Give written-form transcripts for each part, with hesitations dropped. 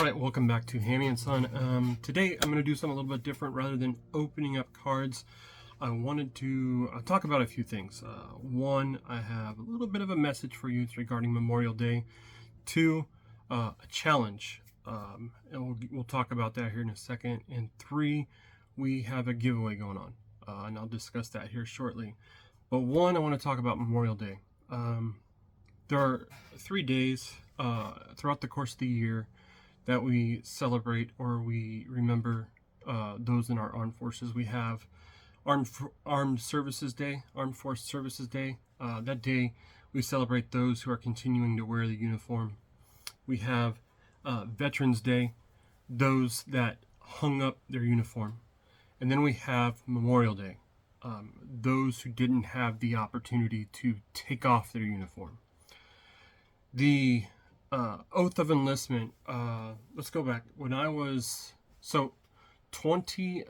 Alright, welcome back to Hammie&Son. Today I'm going to do something a little bit different. Rather than opening up cards, I wanted to talk about a few things. One, I have a little bit of a message for you regarding Memorial Day. Two, a challenge, and we'll talk about that here in a second. And three, we have a giveaway going on, and I'll discuss that here shortly. But one, I want to talk about Memorial Day. There are 3 days throughout the course of the year that we celebrate or we remember those in our armed forces. We have Armed Services Day, Armed Force Services Day. That day we celebrate those who are continuing to wear the uniform. We have Veterans Day, those that hung up their uniform. And then we have Memorial Day, those who didn't have the opportunity to take off their uniform. The oath of enlistment, let's go back. When I was, 20,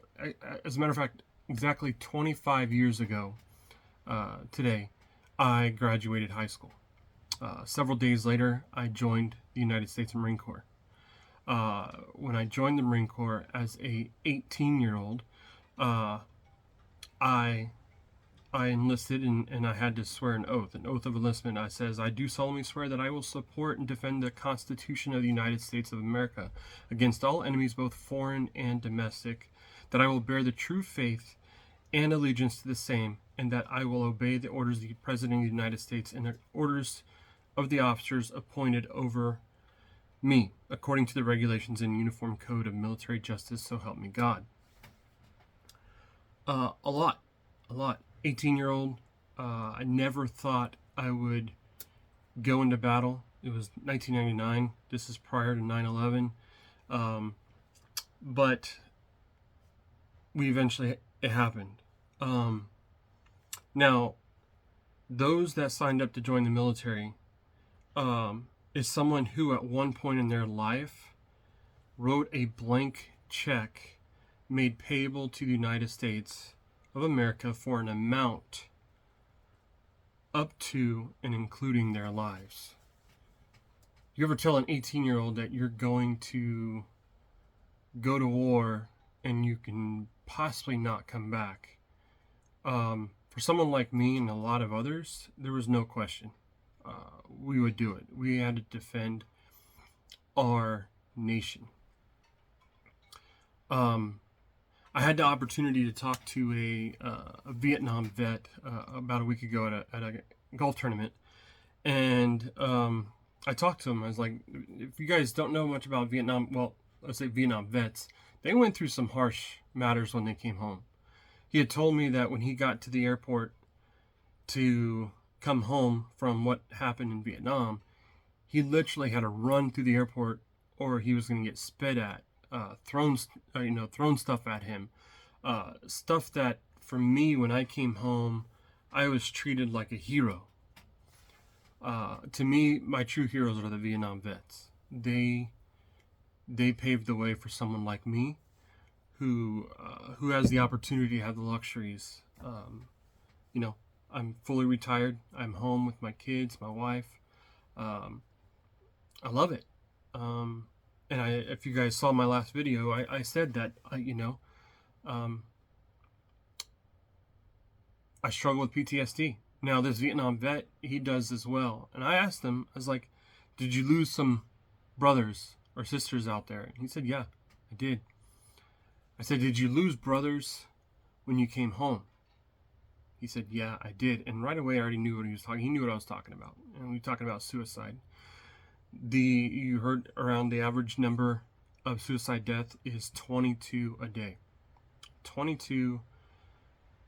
as a matter of fact, exactly 25 years ago today, I graduated high school. Several days later, I joined the United States Marine Corps. When I joined the Marine Corps as a 18-year-old, I enlisted and I had to swear an oath of enlistment. I says, I do solemnly swear that I will support and defend the Constitution of the United States of America against all enemies, both foreign and domestic, that I will bear the true faith and allegiance to the same, and that I will obey the orders of the President of the United States and the orders of the officers appointed over me, according to the regulations and uniform code of military justice, so help me God. A lot. 18-year-old, I never thought I would go into battle. It was 1999. This is prior to 9/11. But it happened. Now, those that signed up to join the military is someone who at one point in their life wrote a blank check made payable to the United States of America for an amount up to and including their lives. You ever tell an 18-year-old that you're going to go to war and you can possibly not come back? For someone like me and a lot of others, there was no question. We would do it. We had to defend our nation. I had the opportunity to talk to a Vietnam vet about a week ago at a golf tournament, and I talked to him. I was like, if you guys don't know much about Vietnam, well, let's say Vietnam vets, they went through some harsh matters when they came home. He had told me that when he got to the airport to come home from what happened in Vietnam, he literally had to run through the airport or he was going to get spit at. Thrown stuff at him, stuff that for me when I came home, I was treated like a hero. To me, my true heroes are the Vietnam vets. They paved the way for someone like me, who has the opportunity to have the luxuries. I'm fully retired. I'm home with my kids, my wife. I love it. And if you guys saw my last video, I said that, I struggle with PTSD. Now, this Vietnam vet, he does as well. And I asked him, I was like, did you lose some brothers or sisters out there? And he said, yeah, I did. I said, did you lose brothers when you came home? He said, yeah, I did. And right away, I already knew what he was talking. He knew what I was talking about. And we were talking about suicide. You heard around the average number of suicide death is 22 a day. 22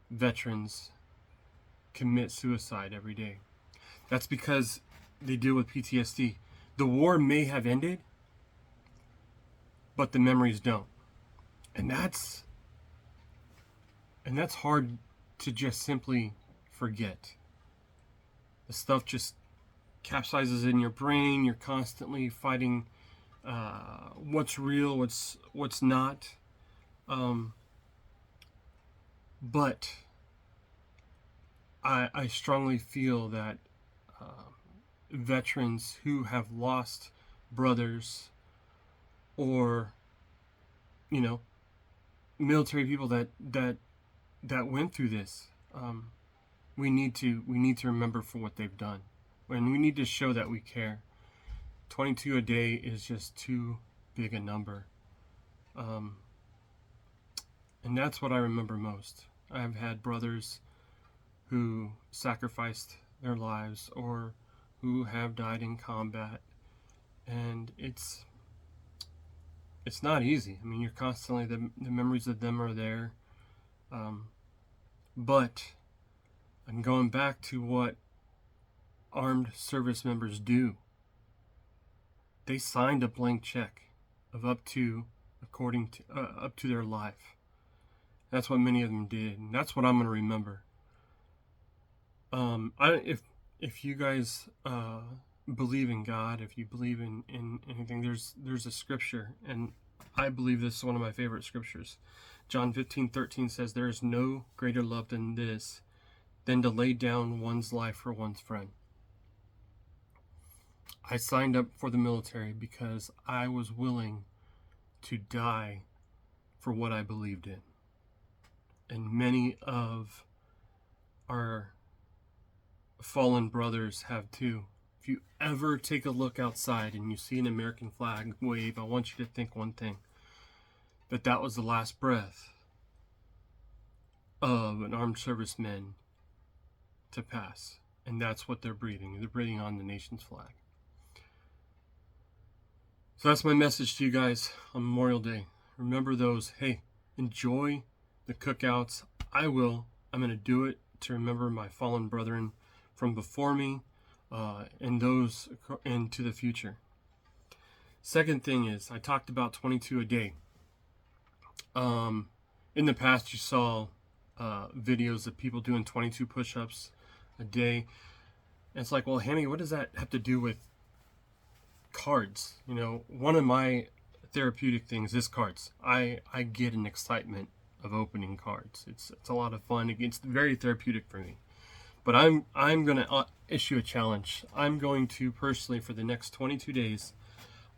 veterans commit suicide every day. That's because they deal with PTSD. The war may have ended, but the memories don't. And that's hard to just simply forget. The stuff just capsizes in your brain. You're constantly fighting what's real, what's not. But I strongly feel that veterans who have lost brothers or, you know, military people that went through this. We need to remember for what they've done, and we need to show that we care. 22 a day is just too big a number, and that's what I remember most. I've had brothers who sacrificed their lives or who have died in combat, and it's not easy. I mean, you're constantly, the memories of them are there, but I'm going back to what armed service members do. They signed a blank check of up to their life. That's what many of them did, and that's what I'm going to remember. If you guys believe in God, if you believe in anything, there's a scripture, and I believe this is one of my favorite scriptures. John 15:13 says, "There is no greater love than this, than to lay down one's life for one's friend." I signed up for the military because I was willing to die for what I believed in. And many of our fallen brothers have too. If you ever take a look outside and you see an American flag wave, I want you to think one thing: that was the last breath of an armed serviceman to pass. And that's what they're breathing. They're breathing on the nation's flag. So that's my message to you guys on Memorial Day. Remember those. Hey, enjoy the cookouts. I will. I'm going to do it to remember my fallen brethren from before me, and those into the future. Second thing is, I talked about 22 a day. In the past, you saw videos of people doing 22 push-ups a day. And it's like, well, Hammie, what does that have to do with cards? You know, one of my therapeutic things is cards. I get an excitement of opening cards. It's a lot of fun. It's very therapeutic for me. But I'm going to issue a challenge. I'm going to personally, for the next 22 days,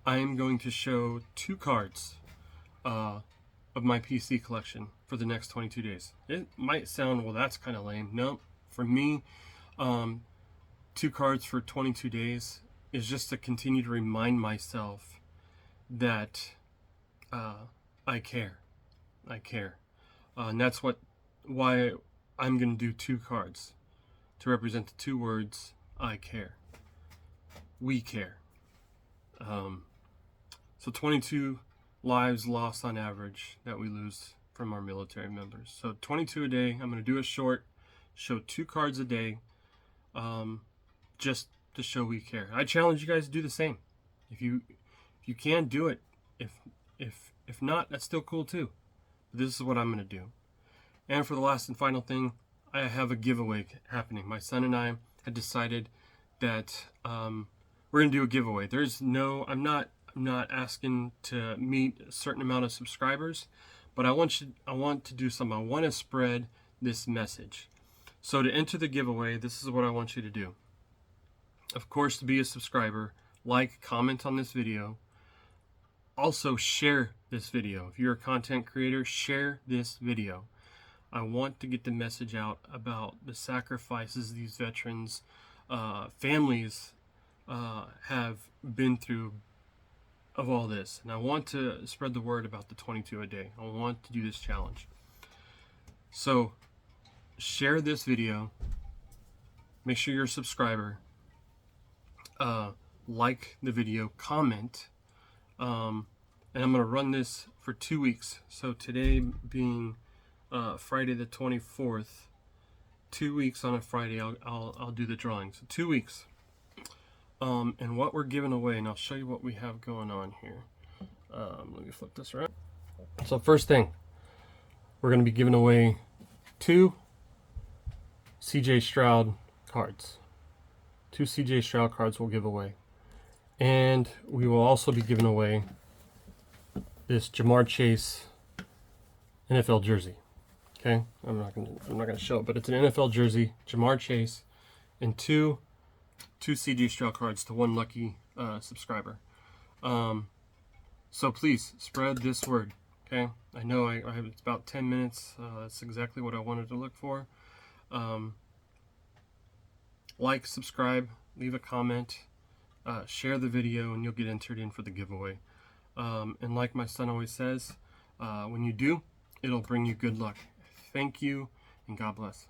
I'm going to show 2 cards of my PC collection for the next 22 days. It might sound, well, that's kind of lame. No, for me, 2 cards for 22 days is just to continue to remind myself that I care. I care. And that's why I'm going to do 2 cards to represent the 2 words: I care. We care. So 22 lives lost on average that we lose from our military members. So 22 a day. I'm going to do it short, show 2 cards a day, just to show we care. I challenge you guys to do the same. If you can, do it. If not, that's still cool too. But this is what I'm going to do. And for the last and final thing, I have a giveaway happening. My son and I had decided that we're going to do a giveaway. I'm not asking to meet a certain amount of subscribers, but I want to do something. I want to spread this message. So to enter the giveaway, this is what I want you to do. Of course, to be a subscriber, like, comment on this video. Also, share this video. If you're a content creator, share this video. I want to get the message out about the sacrifices these veterans, families have been through of all this. And I want to spread the word about the 22 a day. I want to do this challenge. So share this video. Make sure you're a subscriber. Like the video, comment. And I'm going to run this for 2 weeks. So today being Friday the 24th, 2 weeks on a Friday, I'll do the drawing. So 2 weeks. And what we're giving away, and I'll show you what we have going on here. Let me flip this around. So first thing, we're going to be giving away 2 CJ Stroud cards. 2 CJ Stroud cards we'll give away. And we will also be giving away this Jamar Chase NFL jersey. Okay, I'm not gonna show it, but it's an NFL jersey, Jamar Chase, and two CJ Stroud cards to 1 lucky subscriber. So please spread this word. Okay, I know I have, it's about 10 minutes. That's exactly what I wanted to look for. Like, subscribe, leave a comment, share the video, and you'll get entered in for the giveaway. And like my son always says, when you do, it'll bring you good luck. Thank you, and God bless.